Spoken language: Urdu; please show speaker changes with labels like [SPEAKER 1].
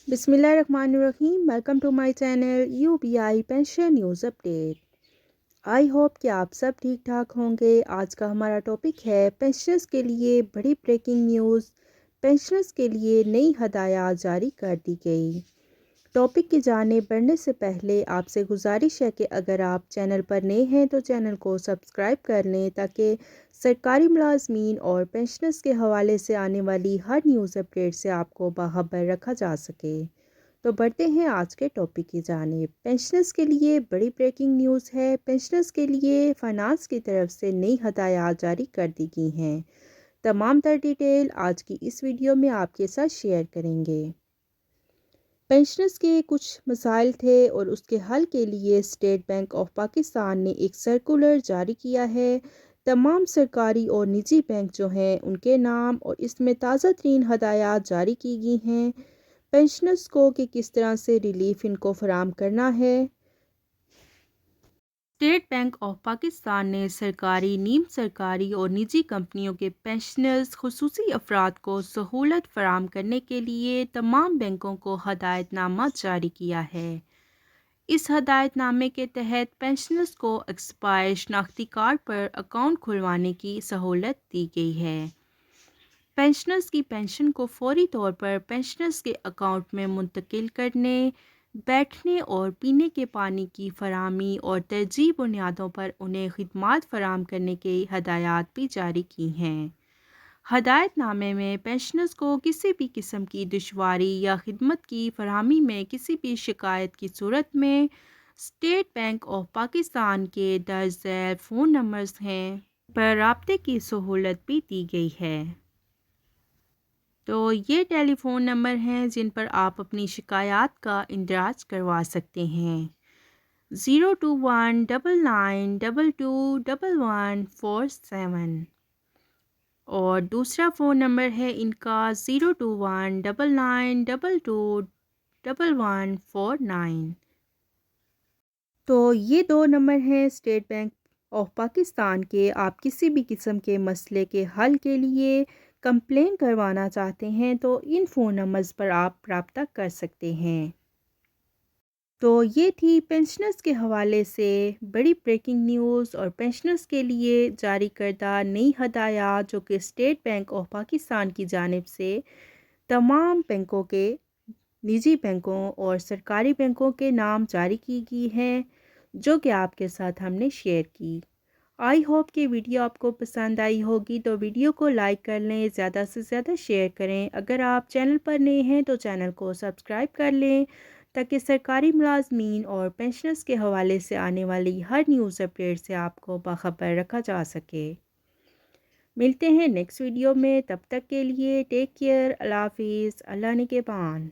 [SPEAKER 1] بسم اللہ الرحمن الرحیم، welcome to my channel UBI pension news update. I hope کہ آپ سب ٹھیک ٹھاک ہوں گے۔ آج کا ہمارا ٹاپک ہے پینشنرز کے لیے بڑی بریکنگ نیوز، پینشنرز کے لیے نئی ہدایات جاری کر دی گئی۔ ٹاپک کی جانب بڑھنے سے پہلے آپ سے گزارش ہے کہ اگر آپ چینل پر نئے ہیں تو چینل کو سبسکرائب کر لیں تاکہ سرکاری ملازمین اور پینشنرز کے حوالے سے آنے والی ہر نیوز اپڈیٹ سے آپ کو باخبر رکھا جا سکے۔ تو بڑھتے ہیں آج کے ٹاپک کی جانب۔ پینشنرز کے لیے بڑی بریکنگ نیوز ہے۔ پینشنرز کے لیے فائنانس کی طرف سے نئی ہدایات جاری کر دی گئی ہیں۔ تمام تر ڈیٹیل آج کی اس ویڈیو میں آپ کے ساتھ شیئر کریں گے۔ پینشنرز کے کچھ مسائل تھے اور اس کے حل کے لیے اسٹیٹ بینک آف پاکستان نے ایک سرکولر جاری کیا ہے۔ تمام سرکاری اور نجی بینک جو ہیں ان کے نام اور اس میں تازہ ترین ہدایات جاری کی گئی ہیں پینشنرز کو کہ کس طرح سے ریلیف ان کو فراہم کرنا ہے۔ اسٹیٹ بینک آف پاکستان نے سرکاری، نیم سرکاری اور نجی کمپنیوں کے پینشنرز خصوصی افراد کو سہولت فراہم کرنے کے لیے تمام بینکوں کو ہدایت نامہ جاری کیا ہے۔ اس ہدایت نامے کے تحت پینشنرز کو ایکسپائر شناختی کارڈ پر اکاؤنٹ کھلوانے کی سہولت دی گئی ہے۔ پینشنرز کی پینشن کو فوری طور پر پینشنرز کے اکاؤنٹ میں منتقل کرنے، بیٹھنے اور پینے کے پانی کی فراہمی اور ترجیحی بنیادوں پر انہیں خدمات فراہم کرنے کی ہدایات بھی جاری کی ہیں۔ ہدایت نامے میں پینشنرز کو کسی بھی قسم کی دشواری یا خدمت کی فراہمی میں کسی بھی شکایت کی صورت میں اسٹیٹ بینک آف پاکستان کے درج ذیل فون نمبرز ہیں پر رابطے کی سہولت بھی دی گئی ہے۔ تو یہ ٹیلی فون نمبر ہیں جن پر آپ اپنی شکایات کا اندراج کروا سکتے ہیں۔ 02199221147 اور دوسرا فون نمبر ہے ان کا 02199221149۔ تو یہ دو نمبر ہیں اسٹیٹ بینک آف پاکستان کے۔ آپ کسی بھی قسم کے مسئلے کے حل کے لیے کمپلین کروانا چاہتے ہیں تو ان فون نمبرز پر آپ رابطہ کر سکتے ہیں۔ تو یہ تھی پینشنرز کے حوالے سے بڑی بریکنگ نیوز اور پینشنرز کے لیے جاری کردہ نئی ہدایات جو کہ اسٹیٹ بینک آف پاکستان کی جانب سے تمام بینکوں کے، نجی بینکوں اور سرکاری بینکوں کے نام جاری کی گئی ہیں جو کہ آپ کے ساتھ ہم نے شیئر کی۔ آئی ہوپ کہ ویڈیو آپ کو پسند آئی ہوگی تو ویڈیو کو لائک کر لیں، زیادہ سے زیادہ شیئر کریں۔ اگر آپ چینل پر نئے ہیں تو چینل کو سبسکرائب کر لیں تاکہ سرکاری ملازمین اور پینشنرز کے حوالے سے آنے والی ہر نیوز اپڈیٹ سے آپ کو باخبر رکھا جا سکے۔ ملتے ہیں نیکسٹ ویڈیو میں، تب تک کے لیے ٹیک کیئر، اللہ حافظ، اللہ نگہبان۔